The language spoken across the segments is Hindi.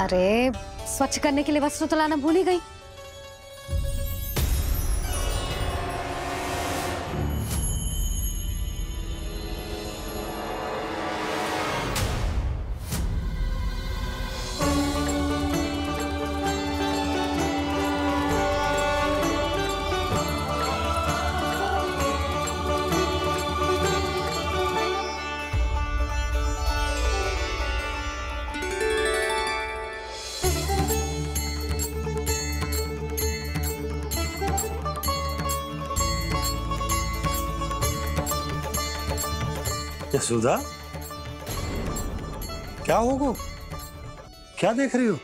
अरे स्वच्छ करने के लिए वस्त्र तो लाना भूल ही गई। यशोदा, क्या होगा? क्या देख रही हो?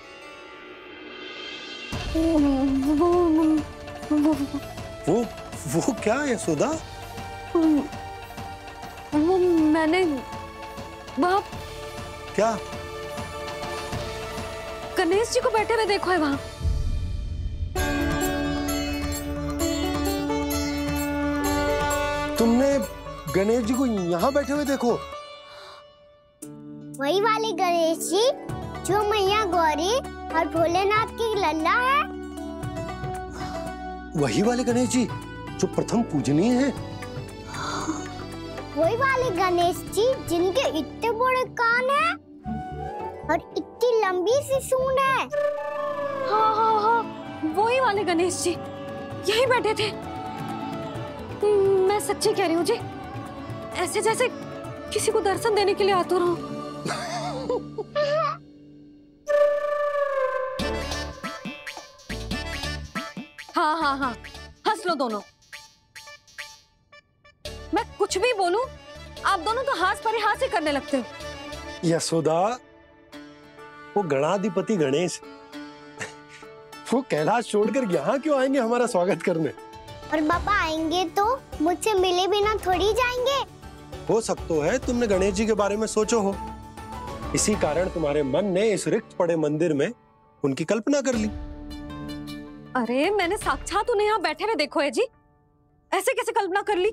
वो क्या यशोदा? वो मैंने वहाँ क्या? गणेश जी को बैठे हुए देखो है वहाँ। तुमने गणेश जी को यहाँ बैठे हुए देखो? वही वाले गणेश जी जो मैया गौरी और भोलेनाथ की लल्ला है। वही वाले गणेश जी जो प्रथम पूजनीय हैं। वही वाले गणेश जी जिनके इतने बड़े कान हैं और इतनी लंबी सी सूंड है। हाँ हाँ हाँ, वही वाले गणेश जी यही बैठे थे। मैं सच्ची कह रही हूँ जी, ऐसे जैसे किसी को दर्शन देने के लिए आतुर हूँ। हाँ हाँ हाँ, हंस लो दोनों। मैं कुछ भी बोलूं, आप दोनों तो हाथ पर ही हाथ से करने लगते हो। यशोदा, वो गणाधिपति गणेश वो कैलाश छोड़कर यहाँ क्यों आएंगे हमारा स्वागत करने? और पापा आएंगे तो मुझसे मिले बिना थोड़ी जाएंगे। हो सकता है तुमने गणेश जी के बारे में सोचो हो, इसी कारण तुम्हारे मन ने इस रिक्त पड़े मंदिर में उनकी कल्पना कर ली। अरे मैंने साक्षात उन्हें यहाँ बैठे हुए देखो है जी, ऐसे कैसे कल्पना कर ली?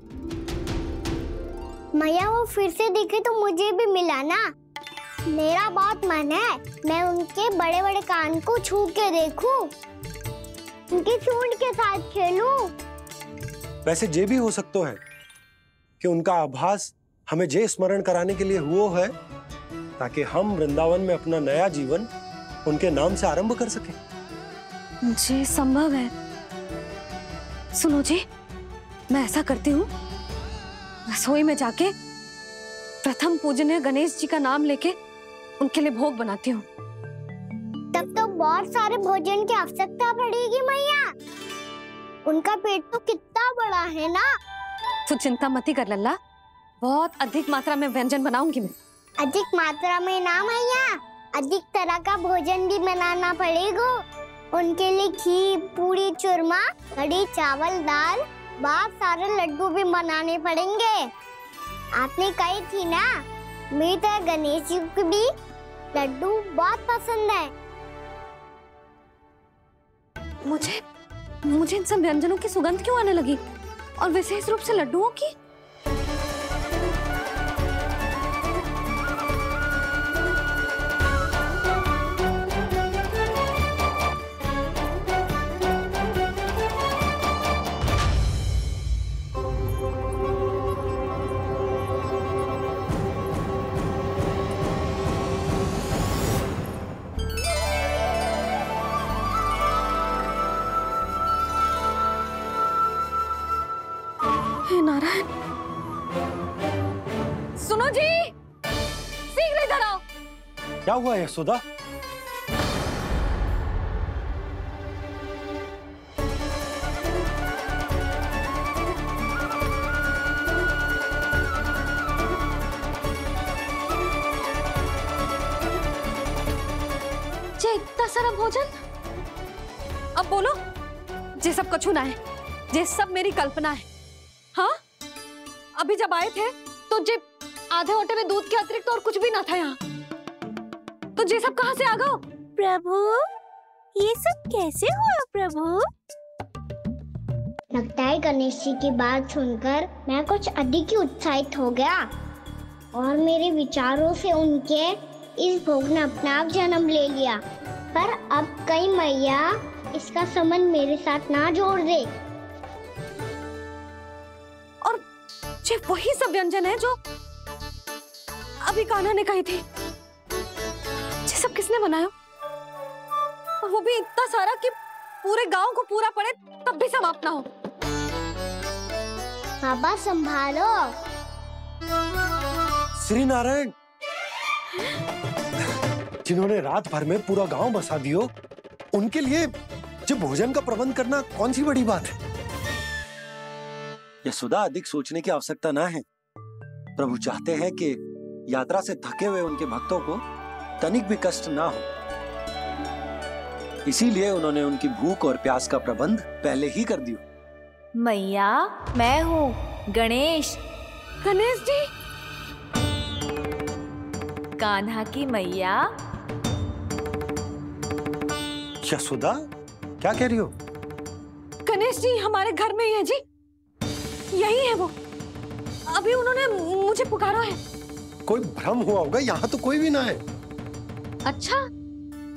मैया वो फिर से दिखे तो मुझे भी मिला ना। मेरा बहुत मन है मैं उनके बड़े बड़े कान को छू के देखूं, उनकी सूंड के साथ खेलूं। वैसे ये भी हो सकता है कि उनका आभास हमें जे स्मरण कराने के लिए हुआ है ताकि हम वृंदावन में अपना नया जीवन उनके नाम से आरंभ कर सकें। जी संभव है। सुनो जी, मैं ऐसा करती हूँ, रसोई में जाके प्रथम पूजनीय गणेश जी का नाम लेके उनके लिए भोग बनाती हूँ। तब तो बहुत सारे भोजन की आवश्यकता पड़ेगी मैया। उनका पेट तो कितना बड़ा है ना। तू चिंता मत कर लल्ला, बहुत अधिक मात्रा में व्यंजन बनाऊंगी मैं। अधिक मात्रा में ना मैया, अधिक तरह का भोजन भी बनाना पड़ेगा। उनके लिए खीर, पूरी, चूरमा, कढ़ी, चावल, दाल, बहुत सारे लड्डू भी बनाने पड़ेंगे। आपने कही थी ना, मेरी तरह गणेश जी को भी लड्डू बहुत पसंद है। मुझे इन सब व्यंजनों की सुगंध क्यों आने लगी, और विशेष रूप से लड्डुओं की? नारायण, सुनो जी, शीघ्र इधर आओ। क्या हुआ यशोदा? जे इतना सारा भोजन, अब बोलो, जे सब कछु ना है, जे सब मेरी कल्पना है। हाँ, अभी जब आए थे तो जे आधे ओटे में दूध के अतिरिक्त और कुछ भी ना था यहाँ, तो जे सब कहाँ से आ गए? प्रभु, ये सब कैसे हुआ प्रभु? लगता है गणेश जी की बात सुनकर मैं कुछ अधिक ही उत्साहित हो गया और मेरे विचारों से उनके इस भोग ने अपना आप जन्म ले लिया, पर अब कई मैया इसका संबंध मेरे साथ ना जोड़ दे। और ये वही सब व्यंजन है जो अभी कान्हा ने कही थी। ये सब किसने बनाया? और वो भी इतना सारा कि पूरे गांव को पूरा पड़े तब भी समाप्त ना हो। बाबा संभालो। श्री नारायण, जिन्होंने रात भर में पूरा गांव बसा दियो, उनके लिए जो भोजन का प्रबंध करना कौन सी बड़ी बात है? यशोदा, अधिक सोचने की आवश्यकता ना है। प्रभु चाहते हैं कि यात्रा से थके हुए उनके भक्तों को तनिक भी कष्ट ना हो, इसीलिए उन्होंने उनकी भूख और प्यास का प्रबंध पहले ही कर दिया। मैया, मैं हूँ गणेश। गणेश जी? कान्हा की मैया। यशोदा, क्या कह रही हो? गणेश जी हमारे घर में ही है जी, यही है वो। अभी उन्होंने मुझे पुकारा है। कोई भ्रम हुआ होगा, यहाँ तो कोई भी ना है। अच्छा,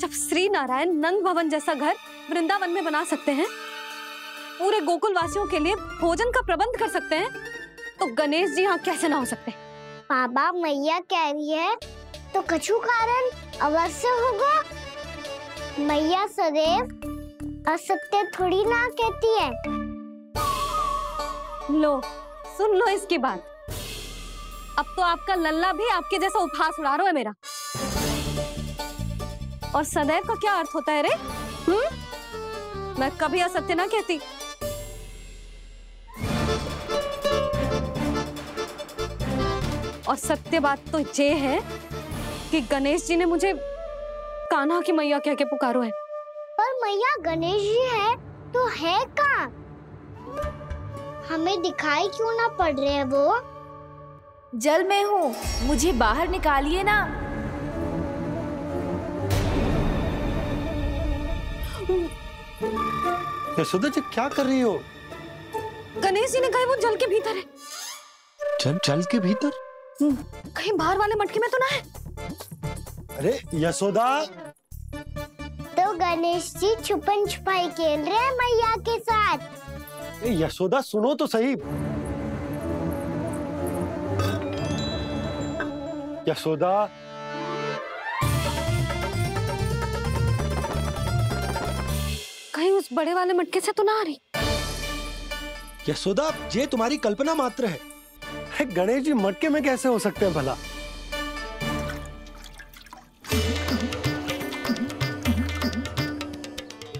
जब श्री नारायण नंद भवन जैसा घर वृंदावन में बना सकते हैं, पूरे गोकुल वासियों के लिए भोजन का प्रबंध कर सकते हैं, तो गणेश जी यहाँ कैसे ना हो सकते? बाबा, मैया कह रही है तो कछु कारण अवश्य होगा। मैया सदैव असत्य थोड़ी ना कहती है। लो, सुन लो इसकी बात। अब तो आपका लल्ला भी आपके जैसा उपहास उड़ा रहा है मेरा। और सदैव का क्या अर्थ होता है रे? मैं कभी असत्य ना कहती। और सत्य बात तो ये है कि गणेश जी ने मुझे कान्हा की मैया कह के पुकारो है। पर मैया गणेश जी है तो है कहाँ? हमें दिखाई क्यों ना पड़ रहे हैं वो? जल में हूँ, मुझे बाहर निकालिए ना। यशोदा जी, क्या कर रही हो? गणेश जी ने कहा वो जल के भीतर है। जल के भीतर? कहीं बाहर वाले मटके में तो ना है? अरे यशोदा! तो गणेश जी छुपन छुपाई खेल रहे हैं मैया के साथ। यशोदा, सुनो तो सही। यशोदा, कहीं उस बड़े वाले मटके से तो ना आ रही? यशोदा, ये तुम्हारी कल्पना मात्र है। गणेश जी मटके में कैसे हो सकते हैं भला?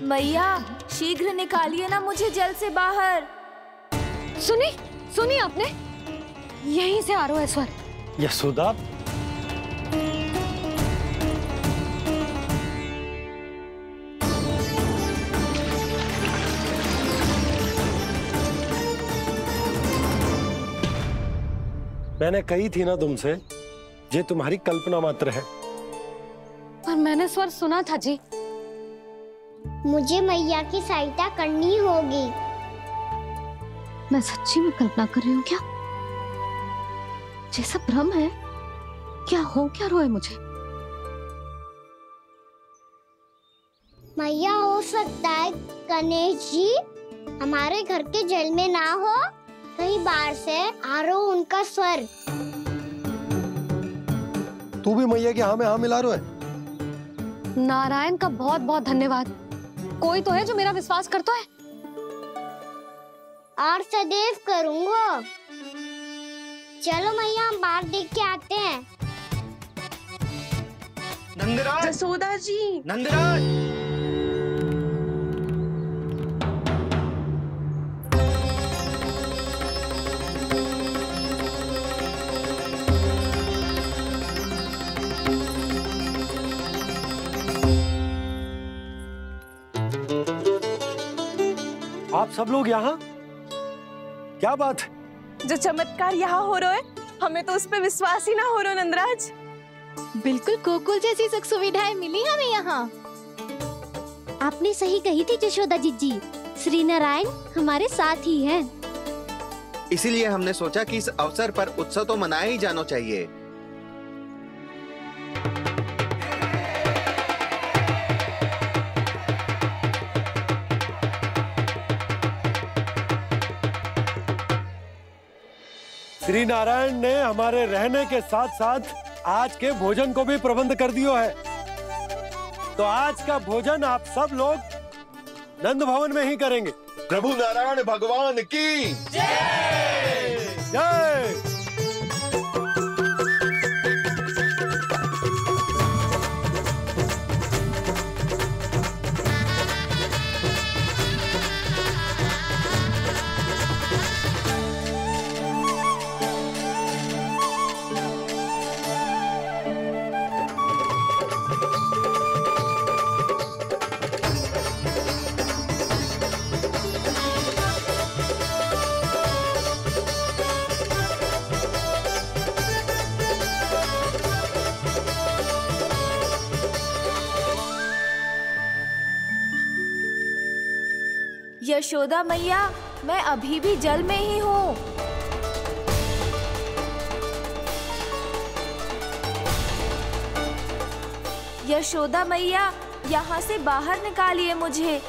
मैया, शीघ्र निकालिए ना मुझे जल से बाहर। सुनी आपने? यहीं से आ रहा है स्वर। यशोदा, मैंने कही थी ना तुमसे, ये तुम्हारी कल्पना मात्र है। पर मैंने स्वर सुना था जी। मुझे मैया की सहायता करनी होगी। मैं सच्ची में कल्पना कर रही हूँ क्या? ये सब भ्रम है क्या? हो क्या रहा है मुझे? मैया, हो सकता है गणेश जी हमारे घर के जल में ना हो, कहीं बाहर से आ रहा हो उनका स्वर। तू भी मैया के हाँ में हाँ मिला रहा है। नारायण का बहुत बहुत धन्यवाद। कोई तो है जो मेरा विश्वास करता है। और सदैव करूंगा। चलो मैया, हम बाहर देख के आते हैं। नंदराज! जसोदा जी! नंदराज! आप सब लोग यहाँ? क्या बात है? जो चमत्कार यहाँ हो रहा है, हमें तो उस पे विश्वास ही ना हो रहा नंदराज। बिल्कुल गोकुल जैसी सुख सुविधाएं मिली हमें यहाँ। आपने सही कही थी जशोदा जीजी, श्री नारायण हमारे साथ ही हैं। इसीलिए हमने सोचा कि इस अवसर पर उत्सव तो मनाया ही जाना चाहिए। श्री नारायण ने हमारे रहने के साथ साथ आज के भोजन को भी प्रबंध कर दियो है। तो आज का भोजन आप सब लोग नंद भवन में ही करेंगे। प्रभु नारायण भगवान की जय जय। यशोदा मैया, मैं अभी भी जल में ही हूँ। यशोदा मैया, यहाँ से बाहर निकालिए मुझे।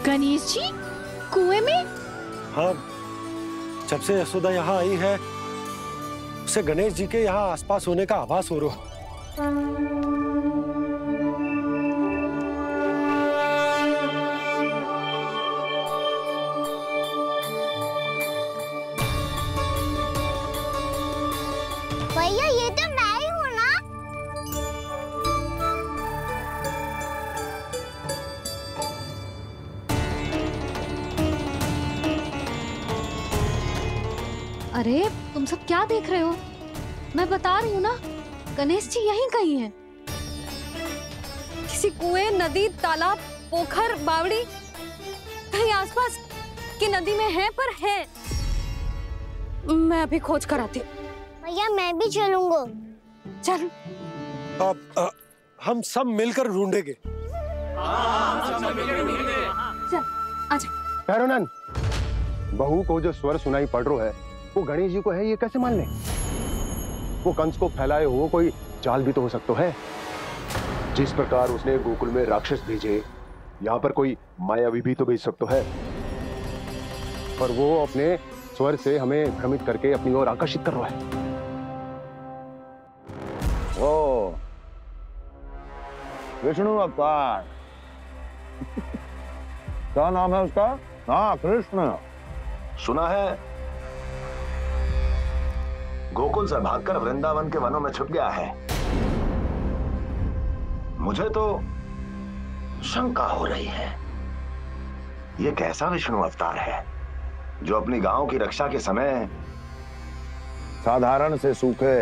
गणेश जी कुएं में? हाँ, जब से यशोदा यहाँ आई है उसे गणेश जी के यहाँ आसपास होने का आभास हो रहा। भैया ये तो मैं ही हूँ ना? अरे तुम सब क्या देख रहे हो? मैं बता रही हूँ ना, गणेश जी यहीं कहीं हैं। किसी कुएं, नदी, तालाब, पोखर, बावड़ी कहीं आसपास की नदी में है, पर है। मैं अभी खोज कर आती हूँ। भैया मैं भी चलूंगा। चल। अब हम सब मिलकर ढूंढेंगे। चल आजा। भैरवनंद, बहू को जो स्वर सुनाई पड़ रहा है वो गणेश जी को है, ये कैसे मान ले? वो कंस को फैलाए हुए कोई चाल भी तो हो सकता है। जिस प्रकार उसने गोकुल में राक्षस भेजे, यहाँ पर कोई मायावी भी तो भेज सकता है। पर वो अपने स्वर से हमें भ्रमित करके अपनी ओर आकर्षित कर रहा है। ओ विष्णु अवतार। क्या नाम है उसका? हाँ, कृष्ण। सुना है गोकुल से भागकर वृंदावन के वनों में छुप गया है। मुझे तो शंका हो रही है, ये कैसा विष्णु अवतार है जो अपनी गांव की रक्षा के समय साधारण से सूखे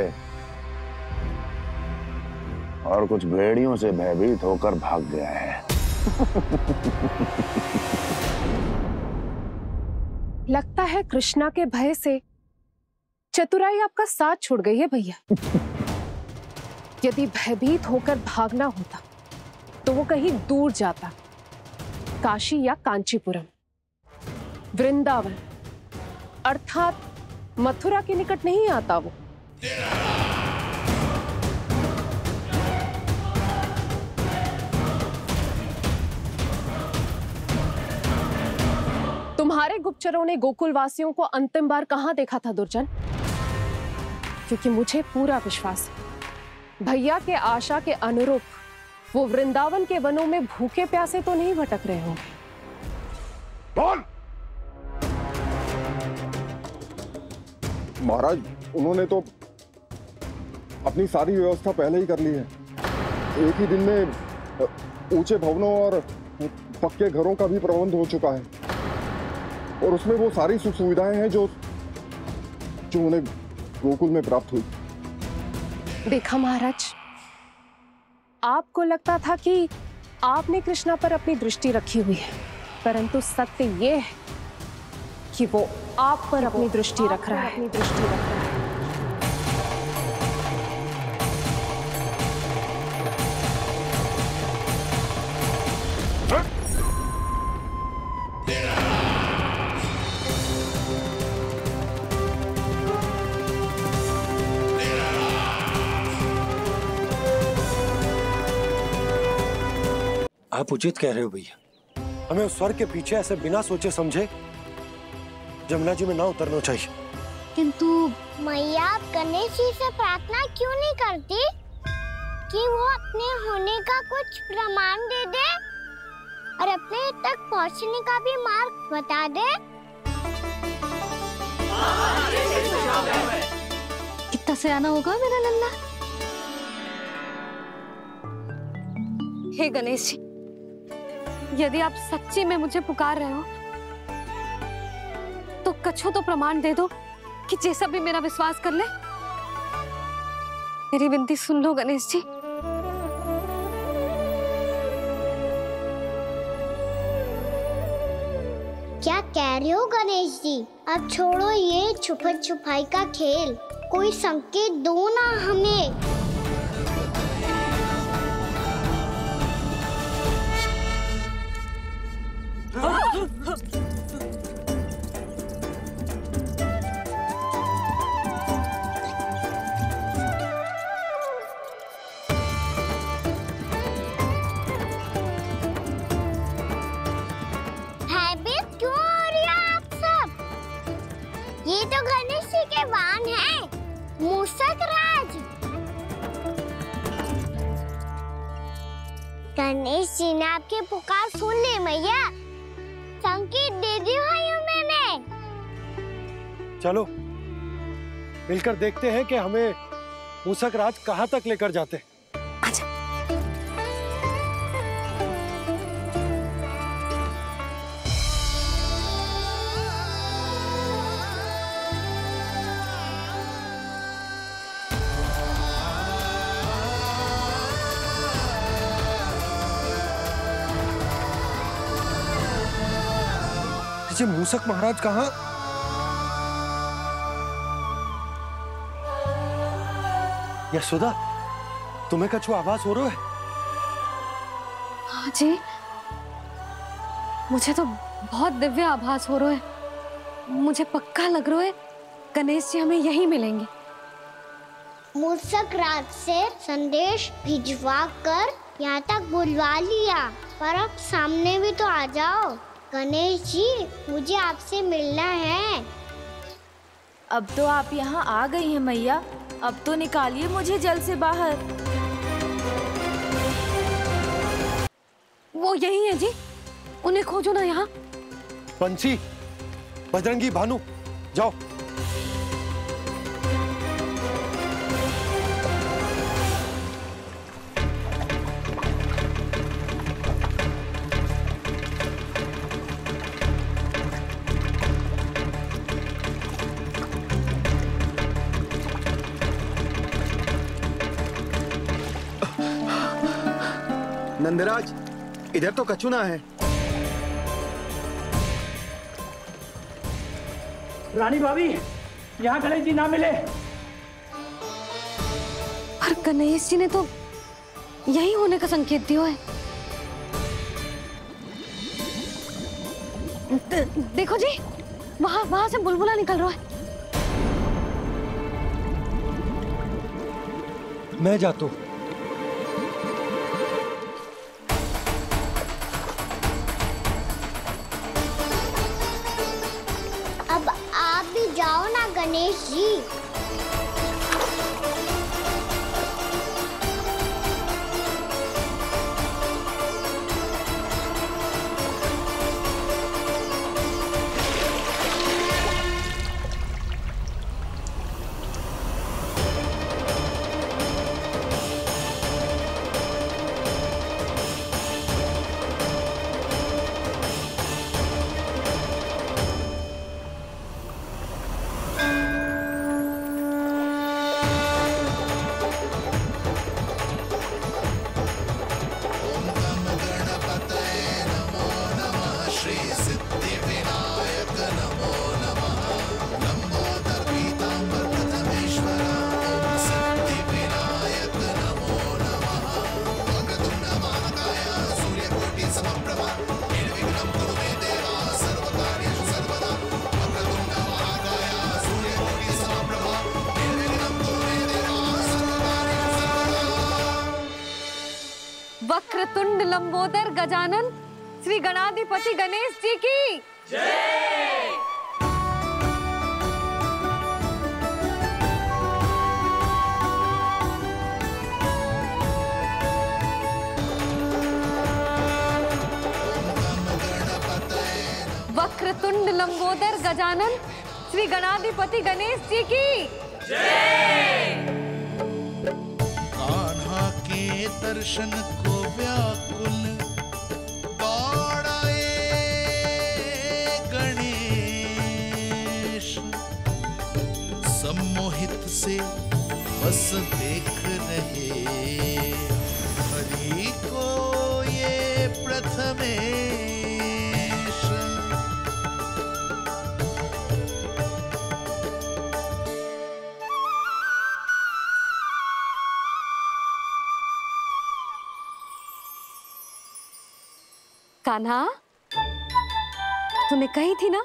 और कुछ भेड़ियों से भयभीत होकर भाग गया है। लगता है कृष्णा के भय से चतुराई आपका साथ छोड़ गई है भैया। यदि भयभीत होकर भागना होता तो वो कहीं दूर जाता, काशी या कांचीपुरम, वृंदावन अर्थात मथुरा के निकट नहीं आता वो। तुम्हारे गुप्तचरों ने गोकुल वासियों को अंतिम बार कहां देखा था दुर्जन? क्योंकि मुझे पूरा विश्वास है भैया के आशा के अनुरूप वो वृंदावन के वनों में भूखे प्यासे तो नहीं भटक रहे होंगे। कौन? महाराज, उन्होंने तो अपनी सारी व्यवस्था पहले ही कर ली है। एक ही दिन में ऊंचे भवनों और पक्के घरों का भी प्रबंध हो चुका है, और उसमें वो सारी सुख सुविधाएं हैं जो उन्हें गोकुल में प्राप्त हुई। देखा महाराज, आपको लगता था कि आपने कृष्णा पर अपनी दृष्टि रखी हुई है, परंतु सत्य ये है कि वो आप पर अपनी दृष्टि रख रहा है। आप उचित कह रहे हो भैया, हमें उस स्वर्ग के पीछे ऐसे बिना सोचे समझे जमुना जी में ना उतरना चाहिए। किंतु मैया, आप गणेश जी से प्रार्थना क्यों नहीं करती कि वो अपने होने का कुछ प्रमाण दे दे और अपने तक पहुंचने का भी मार्ग बता दे? कितना सयाना होगा मेरा लल्ला। हे गणेश जी, यदि आप सच्ची में मुझे पुकार रहे हो तो कछु तो प्रमाण दे दो कि जैसा भी मेरा विश्वास कर ले। मेरी विनती सुन लो गणेश जी। क्या कह रहे हो गणेश जी? अब छोड़ो ये छुपन छुपाई का खेल, कोई संकेत दो ना हमें। भयभीत क्यों हो रही हो आप सब? ये तो गणेश जी के वाहन हैं, मूषक राज। गणेश जी ने आपकी पुकार सुन ली मैया, संकेत दे दी भाइयों मैंने। चलो मिलकर देखते हैं कि हमें मूषक राज कहां तक लेकर जाते हैं। मूषक महाराज कहाँ? यशोदा, तुम्हें कछु आभास हो रहा है? हाँ जी, मुझे तो बहुत दिव्य आभास हो रहा है। मुझे पक्का लग रहा है गणेश जी हमें यहीं मिलेंगे। मूषक राज से संदेश भिजवा कर यहाँ तक बुलवा लिया, पर अब सामने भी तो आ जाओ। गणेश जी, मुझे आपसे मिलना है। अब तो आप यहाँ आ गई हैं मैया, अब तो निकालिए मुझे जल से बाहर। वो यही है जी, उन्हें खोजो ना यहाँ। बंसी, बजरंगी, भानु, जाओ। नंदराज, इधर तो कछु ना है। रानी भाभी, यहाँ गणेश जी ना मिले। पर गणेश जी ने तो यही होने का संकेत दिया है। देखो जी, वहां से बुलबुला निकल रहा है। मैं जाता हूँ। अब आप भी जाओ ना गणेश जी। वक्रतुंड लंबोदर गजानन श्री गणाधिपति गणेश जी की जय। वक्रतुंड लंबोदर गजानन श्री गणाधिपति गणेश जी की जय। कान्हा के दर्शन को व्याकुल दौड़ाए गणेश, सम्मोहित से बस देख रहे हरि को ये प्रथमेश। कान्हा, तूने कही थी ना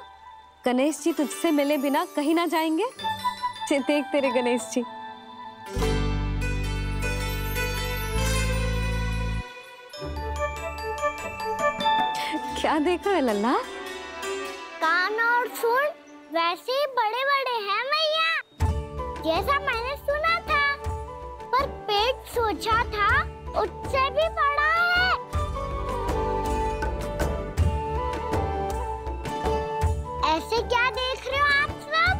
गणेश जी तुझसे मिले बिना कहीं ना जाएंगे। देख तेरे गणेश जी। क्या देख रहे हो लल्ला? कान और सुन वैसे ही बड़े बड़े हैं मैया, जैसा मैंने सुना था, पर पेट सोचा था उससे भी बड़ा है। ऐसे क्या देख रहे हो आप सब?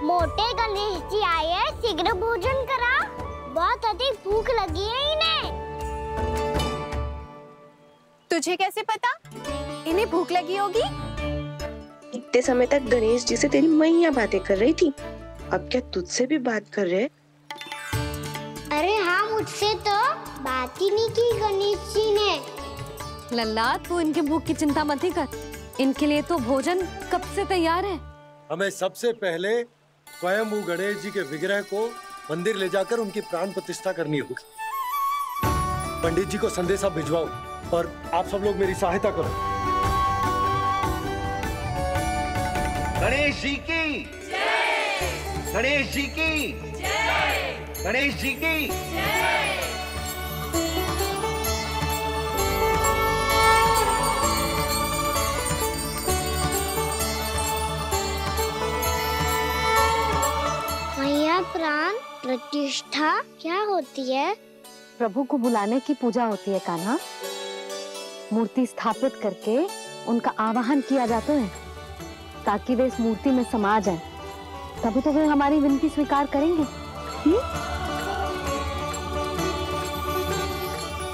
मोटे गणेश जी आए हैं, शीघ्र भोजन करा, बहुत अधिक भूख लगी है इन्हें। तुझे कैसे पता इन्हें भूख लगी होगी? इतने समय तक गणेश जी से तेरी मैया बातें कर रही थी, अब क्या तुझसे भी बात कर रहे? अरे हाँ, मुझसे तो बात ही नहीं की गणेश जी ने। लल्ला, तू इनके भूख की चिंता मत ही कर, इनके लिए तो भोजन कब से तैयार है। हमें सबसे पहले स्वयं गणेश जी के विग्रह को मंदिर ले जाकर उनकी प्राण प्रतिष्ठा करनी होगी। पंडित जी को संदेशा भिजवाओ और आप सब लोग मेरी सहायता करो। गणेश जी की जय। गणेश जी की जय। गणेश जी की जय। मैया, प्राण प्रतिष्ठा क्या होती है? प्रभु को बुलाने की पूजा होती है कान्हा। मूर्ति स्थापित करके उनका आवाहन किया जाता है ताकि वे इस मूर्ति में समा जाएं। तभी तो वे हमारी विनती स्वीकार करेंगे।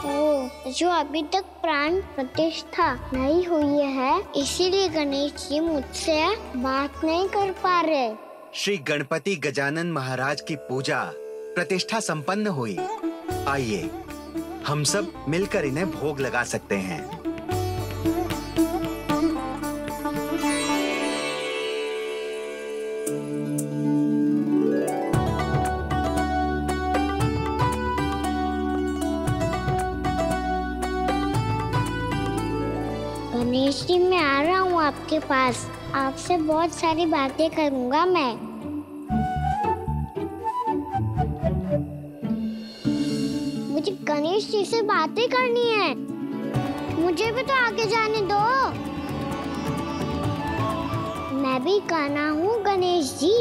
ओ, जो अभी तक प्राण प्रतिष्ठा नहीं हुई है, इसीलिए गणेश जी मुझसे बात नहीं कर पा रहे। श्री गणपति गजानन महाराज की पूजा प्रतिष्ठा संपन्न हुई। आइए हम सब मिलकर इन्हें भोग लगा सकते हैं। गणेश जी, मैं आ रहा हूँ आपके पास, आपसे बहुत सारी बातें करूँगा मैं। मुझे गणेश जी से बातें करनी है, मुझे भी तो आगे जाने दो। मैं भी कान्हा हूँ गणेश जी,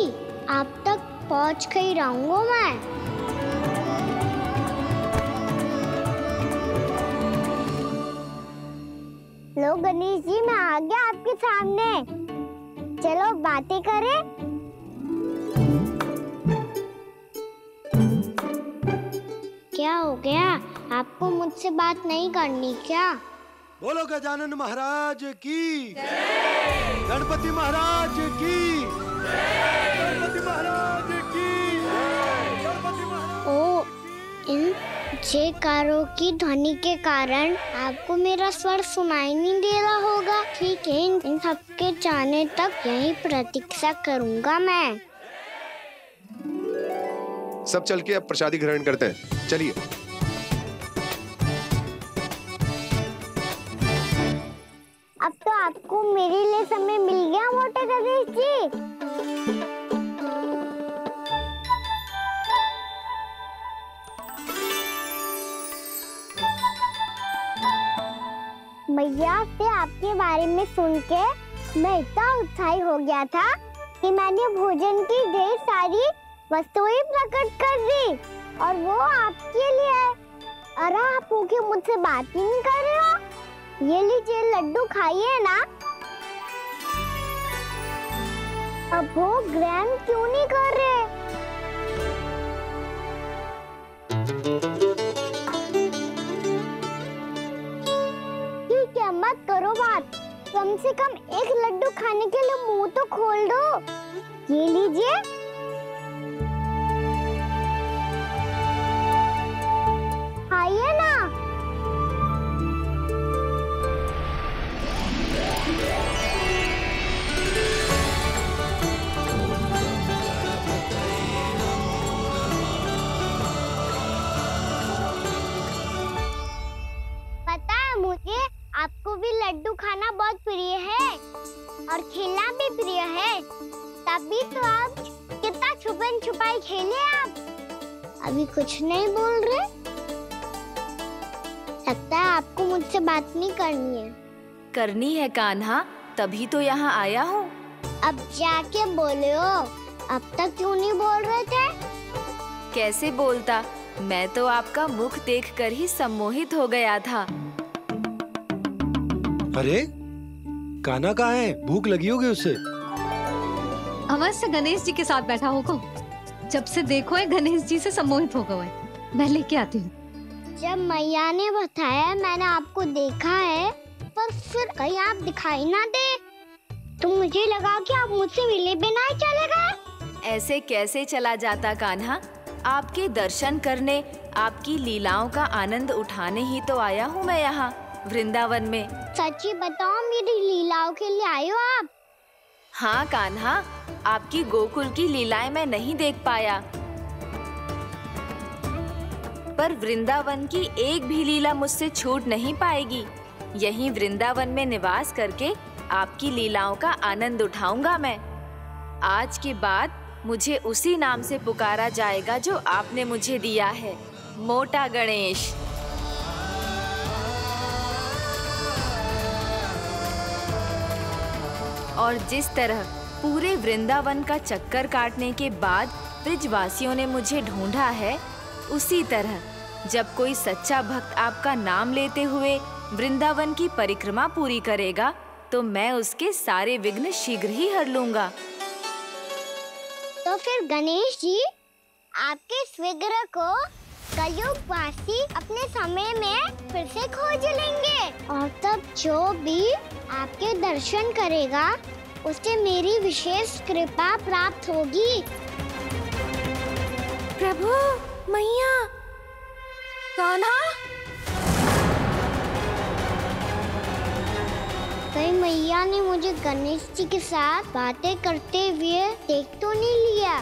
आप तक पहुँच कर ही रहूँगा मैं। लो गणेश जी, मैं आ गया आपके सामने, चलो बातें करें। क्या हो गया, आपको मुझसे बात नहीं करनी क्या? बोलो गजानन महाराज की जय। गणपति महाराज की जय। गणपति महाराज की जय। गणपति महाराज। ओ, इन जयकारों की ध्वनि के कारण आपको मेरा स्वर सुनाई नहीं दे रहा होगा। ठीक है, इन सबके जाने तक यही प्रतीक्षा करूंगा मैं। सब चल के अब प्रसादी ग्रहण करते हैं, चलिए। अब तो आपको मेरे लिए समय मिल गया मोटे गणेश जी। मैया से आपके बारे में सुन के मैं इतना उत्साही हो गया था कि मैंने भोजन की ढेर सारी वस्तुएं प्रकट कर दी और वो आपके लिए। अरे आप मुझे मुझसे बात ही नहीं कर रहे हो। ये लीजिए लड्डू खाइए ना। अब वो ग्रैंड क्यों नहीं कर रहे? ठीक है, मत करो बात। कम से कम एक लड्डू खाने के लिए मुंह तो खोल दो। ये लीजिए। खाइए ना। पता है मुझे आपको भी लड्डू खाना बहुत प्रिय है और खेलना भी प्रिय है। तभी तो आप कितना छुपन छुपाई खेले। आप अभी कुछ नहीं बोल रहे। लगता है आपको मुझसे बात नहीं करनी है। करनी है कान्हा, तभी तो यहाँ आया हूँ। अब जाके बोलो। अब तक क्यों नहीं बोल रहे थे? कैसे बोलता, मैं तो आपका मुख देखकर ही सम्मोहित हो गया था। अरे कान्हा कहाँ है? भूख लगी होगी उसे। अवश्य गणेश जी के साथ बैठा होगा। जब से देखो है गणेश जी से सम्मोहित हो गए। मैं लेके आती हूँ। जब मैया ने बताया मैंने आपको देखा है, पर फिर कहीं आप दिखाई ना दे तो मुझे लगा कि आप मुझसे मिले बिना ही चले गए। ऐसे कैसे चला जाता कान्हा? आपके दर्शन करने, आपकी लीलाओं का आनंद उठाने ही तो आया हूँ मैं यहाँ वृंदावन में। सच्ची बताओ, मेरी लीलाओं के लिए आए हो आप? हाँ कान्हा, आपकी गोकुल की लीलाएं मैं नहीं देख पाया, पर वृंदावन की एक भी लीला मुझसे छूट नहीं पाएगी। यहीं वृंदावन में निवास करके आपकी लीलाओं का आनंद उठाऊंगा मैं। आज के बाद मुझे उसी नाम से पुकारा जाएगा जो आपने मुझे दिया है, मोटा गणेश। और जिस तरह पूरे वृंदावन का चक्कर काटने के बाद ब्रिजवासियों ने मुझे ढूंढा है, उसी तरह जब कोई सच्चा भक्त आपका नाम लेते हुए वृंदावन की परिक्रमा पूरी करेगा तो मैं उसके सारे विघ्न शीघ्र ही हर लूंगा। तो फिर गणेश जी, आपके इस विग्रह को कलयुगवासी अपने समय में फिर से खोज लेंगे और तब जो भी आपके दर्शन करेगा उसे मेरी विशेष कृपा प्राप्त होगी। प्रभु, मैया, कान्हा, कहीं मैया ने मुझे गणेश जी के साथ बातें करते हुए देख तो नहीं लिया?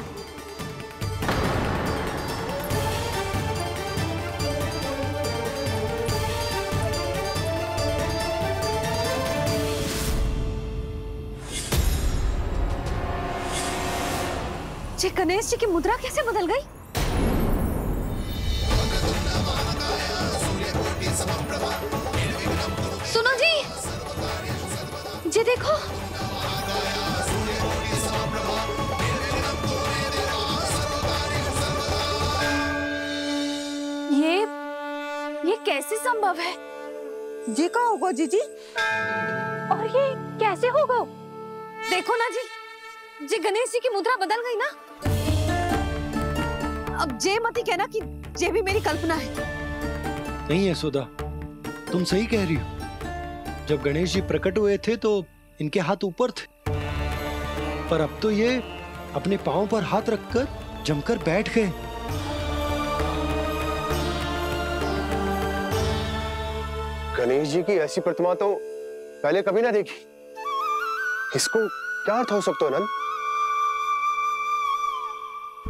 ये गणेश जी की मुद्रा कैसे बदल गई? सुनो जी, ये देखो। ये कैसे संभव है? जी का होगा जीजी? और ये कैसे होगा? देखो ना जी, जी गणेश जी की मुद्रा बदल गई ना। अब जे मती कहना कि ये भी मेरी कल्पना है। नहीं है यशोदा, तुम सही कह रही हो। जब गणेश जी प्रकट हुए थे तो इनके हाथ ऊपर थे, पर अब तो ये अपने पांव पर हाथ रखकर जमकर बैठ गए। गणेश जी की ऐसी प्रतिमा तो पहले कभी ना देखी। इसको क्या अर्थ हो सकता है नंद?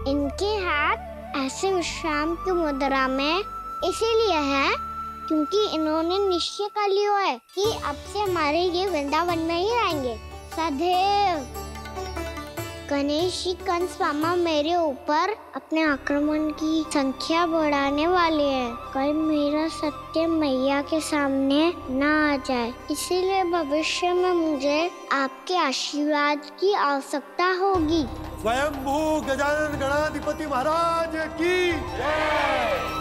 इनके हाथ ऐसे विश्राम की मुद्रा में इसीलिए है क्योंकि इन्होंने निश्चय कर लिया है कि अब से हमारे ये वृंदावन में ही रहेंगे सदैव। गणेश जी कंस मामा मेरे ऊपर अपने आक्रमण की संख्या बढ़ाने वाले हैं। कल मेरा सत्य मैया के सामने ना आ जाए, इसीलिए भविष्य में मुझे आपके आशीर्वाद की आवश्यकता होगी। स्वयंभू गजानन गणाधिपति महाराज की जय।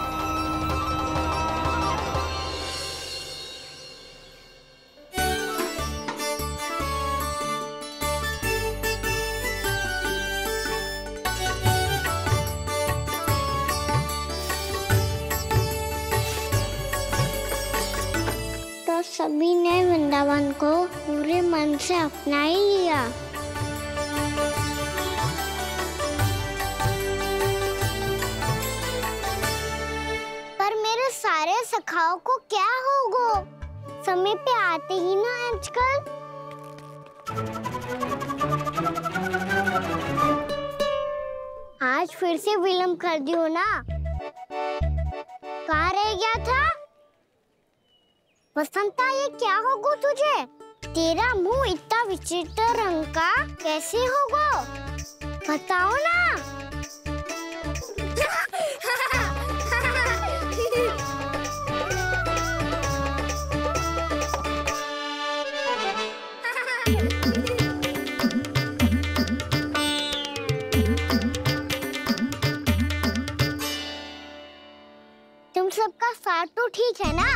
तो सभी ने वृंदावन को पूरे मन से अपना ही लिया। पर मेरे सारे सखाओं को क्या होगा? समय पे आते ही ना आजकल। आज फिर से विलंब कर दियो ना। कहाँ रह गया था? वसंता, ये क्या होगा तुझे? तेरा मुंह इतना विचित्र रंग का कैसे होगा? बताओ ना। तुम सबका साथ तो ठीक है ना?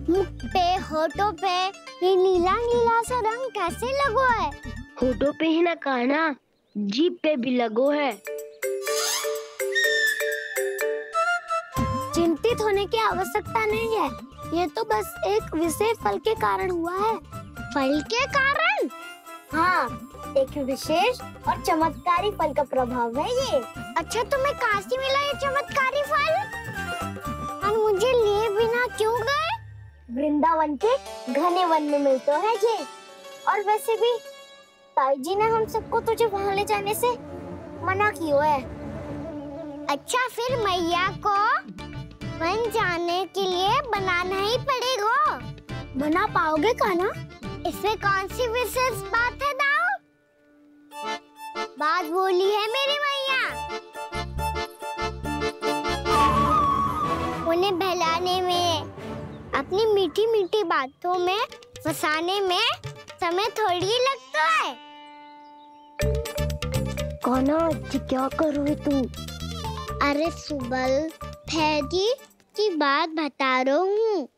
मुख पे, होठों पे ये नीला नीला सा रंग कैसे लगो है? होठों पे ही ना कहना, जीभ पे भी लगो है। चिंतित होने की आवश्यकता नहीं है, ये तो बस एक विशेष फल के कारण हुआ है। फल के कारण? हाँ, एक विशेष और चमत्कारी फल का प्रभाव है ये। अच्छा, तुम्हें कहाँ से मिला ये चमत्कारी फल? और मुझे लिए बिना क्यों गए? वृंदावन के घने वन में मिलते हैं ये। और वैसे भी ताई जी ने हम सबको तुझे वहाँ ले जाने से मना किया है। अच्छा, फिर मैया को वन जाने के लिए बनाना ही पड़ेगा। बना पाओगे कान्हा? इसमें कौन सी विशेष बात है दाऊ? बात बोली है मेरी मैया। उन्हें बहलाने में, अपनी मीठी मीठी बातों में फंसाने में समय थोड़ी लगता है। कान्हा, क्या कर रही तू? अरे सुबल, फैजी की बात बता रहा हूँ।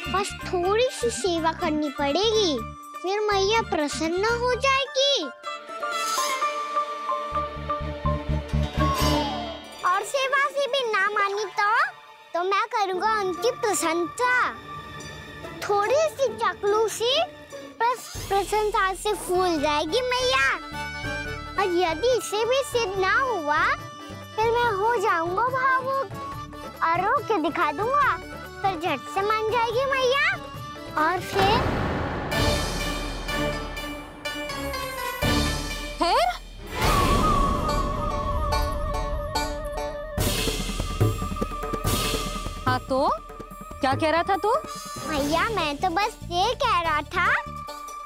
बस थोड़ी सी सेवा करनी पड़ेगी, फिर मैया प्रसन्न हो जाएगी। और सेवा से भी ना मानी तो मैं करूँगा उनकी प्रशंसा। थोड़ी सी चकलूसी प्रशंसा से फूल जाएगी मैया। और यदि इसे भी सिद्ध ना हुआ, फिर मैं हो जाऊंगा भावुक और रो के दिखा दूंगा, फिर झट से मान जाएगी मैया। और फिर हाँ, तो क्या कह रहा था तू? मैया, मैं तो बस ये कह रहा था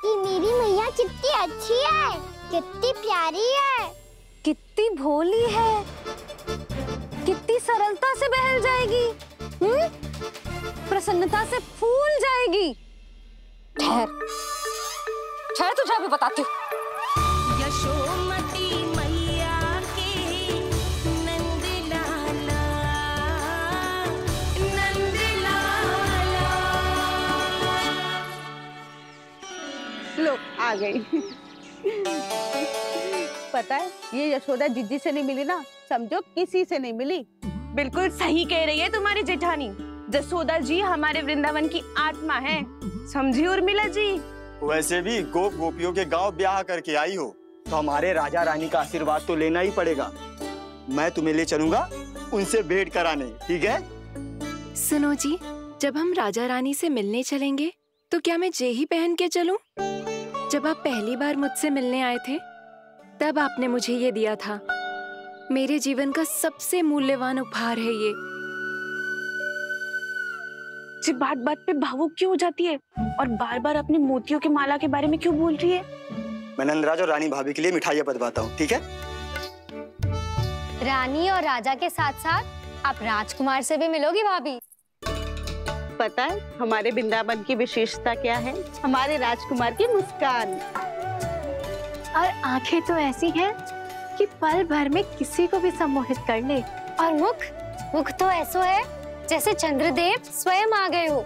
कि मेरी मैया कितनी अच्छी है, कितनी प्यारी है, कितनी भोली है, कितनी सरलता से बहल जाएगी, प्रसन्नता से फूल जाएगी। ठहर ठहर, तुझे अभी बताती हूँ। यशोमती मैया के नंद लाला, नंद लाला। लो, आ गई। पता है, ये यशोदा जिज्जी से नहीं मिली ना, समझो किसी से नहीं मिली। बिल्कुल सही कह रही है तुम्हारी जेठानी। जसोदा जी हमारे वृंदावन की आत्मा है, समझी उर्मिला जी। वैसे भी गोप गोपियों के गांव ब्याह करके आई हो, तो हमारे राजा रानी का आशीर्वाद तो लेना ही पड़ेगा। मैं तुम्हें ले चलूंगा उनसे भेंट कराने, ठीक है? सुनो जी, जब हम राजा रानी से मिलने चलेंगे तो क्या मैं जे ही पहन के चलूं? जब आप पहली बार मुझसे मिलने आए थे, तब आपने मुझे ये दिया था। मेरे जीवन का सबसे मूल्यवान उपहार है ये। जी बात बात पे भावुक क्यों हो जाती है और बार बार अपनी मोतियों के माला के बारे में क्यों बोल रही है? मैं नंदराज और रानी भाभी के लिए मिठाइयाँ बंटवाता हूँ, ठीक है? रानी और राजा के साथ साथ आप राजकुमार से भी मिलोगी भाभी। पता है हमारे वृंदावन की विशेषता क्या है? हमारे राजकुमार की मुस्कान। और आंखें तो ऐसी हैं कि पल भर में किसी को भी सम्मोहित कर ले। और मुख तो ऐसा है जैसे चंद्रदेव स्वयं आ गए हो।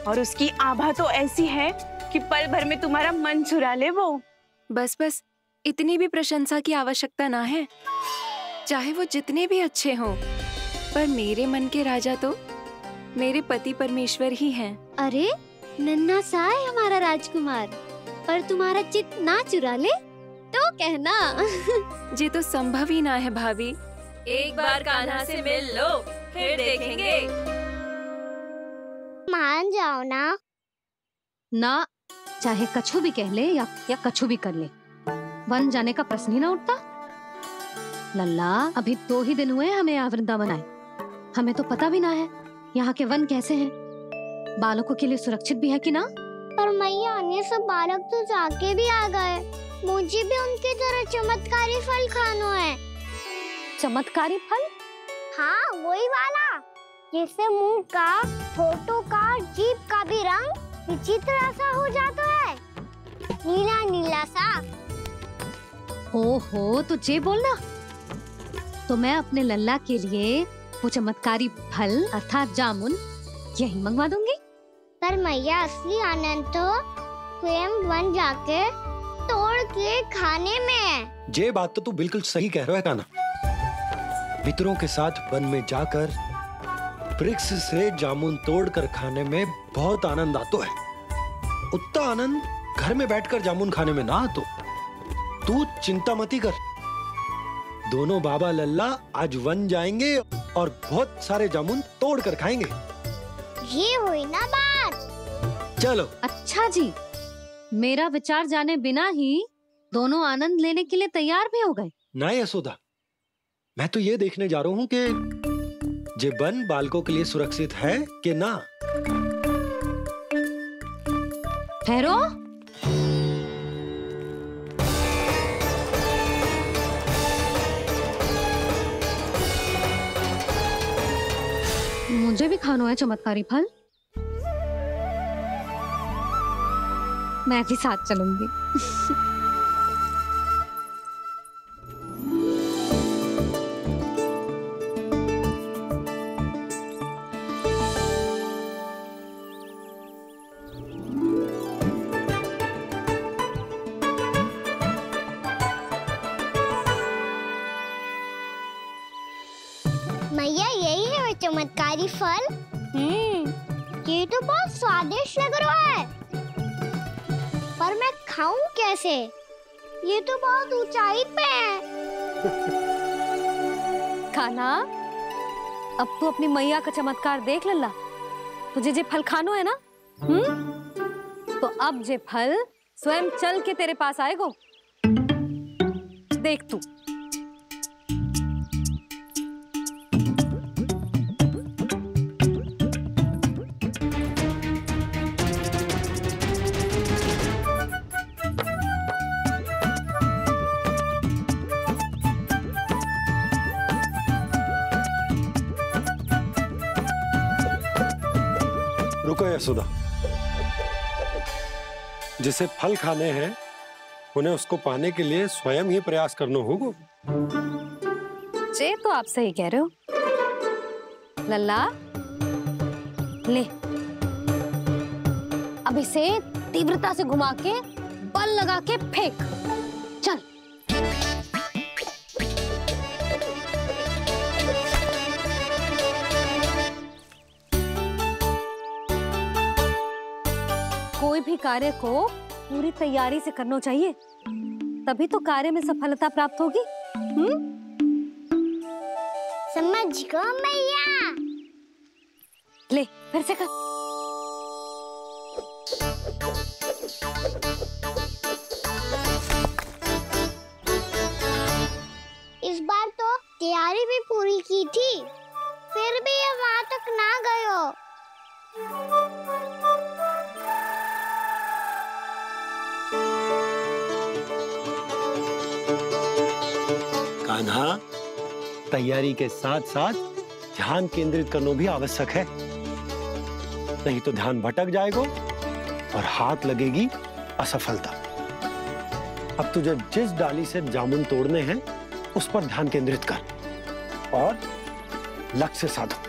और उसकी आभा तो ऐसी है कि पल भर में तुम्हारा मन चुरा ले वो। बस बस, इतनी भी प्रशंसा की आवश्यकता ना है। चाहे वो जितने भी अच्छे हों, पर मेरे मन के राजा तो मेरे पति परमेश्वर ही हैं। अरे नन्हा सा है हमारा राजकुमार, पर तुम्हारा चित्त ना चुरा ले तो कहना। ये तो संभव ही ना है भाभी। एक बार कान्हा से मिल लो, फिर देखेंगे। मान जाओ ना। ना, चाहे कछु भी कह ले या कछु भी कर ले, वन जाने का प्रश्न ही ना उठता। लल्ला, अभी 2 ही दिन हुए हमें यहाँ वृंदावन आए। हमें तो पता भी ना है यहाँ के वन कैसे हैं, बालकों के लिए सुरक्षित भी है कि ना। पर मैया, अन्य सब बालक तो जाके भी आ गए। मुझे भी उनके तरह चमत्कारी फल खाना है। चमत्कारी फल? हाँ, वही वाला जिससे मुंह का, होठों का, जीभ का भी रंग विचित्र सा हो जाता है, नीला नीला सा। हो तो जे बोलना। तो मैं अपने लल्ला के लिए वो चमत्कारी फल अर्थात जामुन यही मंगवा दूंगी। पर मैया, असली आनंद तो स्वयं वन जाके तोड़ के खाने में है। ये बात तो तू बिल्कुल सही कह रहा है कान्हा। मित्रों के साथ वन में जाकर वृक्ष से जामुन तोड़कर खाने में बहुत आनंद आता है। उतना आनंद घर में बैठकर जामुन खाने में ना आतो। तू चिंता मती कर, दोनों बाबा लल्ला आज वन जाएंगे और बहुत सारे जामुन तोड़कर खाएंगे। ये हुई ना बात। चलो। अच्छा जी, मेरा विचार जाने बिना ही दोनों आनंद लेने के लिए तैयार भी हो गए। ना यशोदा, मैं तो ये देखने जा रहा हूँ कि ये वन बालकों के लिए सुरक्षित है कि ना। ठहरो। मुझे भी खाना है चमत्कारी फल। मैं भी साथ चलूंगी। मैया, यही है वो चमत्कारी फल। ये तो बहुत स्वादिष्ट लग रहा है, पर मैं खाऊं कैसे? ये तो बहुत ऊंचाई पे है। खाना, अब तू अपनी मैया का चमत्कार देख लल्ला। तुझे जे फल खानो है ना, तो अब जे फल स्वयं चल के तेरे पास आएगो। देख तू। रुको यशोदा, जिसे फल खाने हैं उन्हें उसको पाने के लिए स्वयं ही प्रयास करना होगा। जे तो आप सही कह रहे हो लल्ला। ले, अब इसे तीव्रता से घुमा के बल लगा के फेंक। चल। कोई भी कार्य को पूरी तैयारी से करना चाहिए, तभी तो कार्य में सफलता प्राप्त होगी। समझ गो मैया। ले, फिर से कर। इस बार तो तैयारी भी पूरी की थी, फिर भी ये वहां तक ना गए हो। तैयारी के साथ साथ ध्यान केंद्रित करना भी आवश्यक है, नहीं तो ध्यान भटक जाएगा और हाथ लगेगी असफलता। अब तुझे जिस डाली से जामुन तोड़ने हैं उस पर ध्यान केंद्रित कर और लक्ष्य साधो।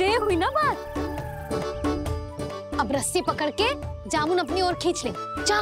ये हुई ना बात। अब रस्सी पकड़ के जामुन अपनी ओर खींच ले। जा।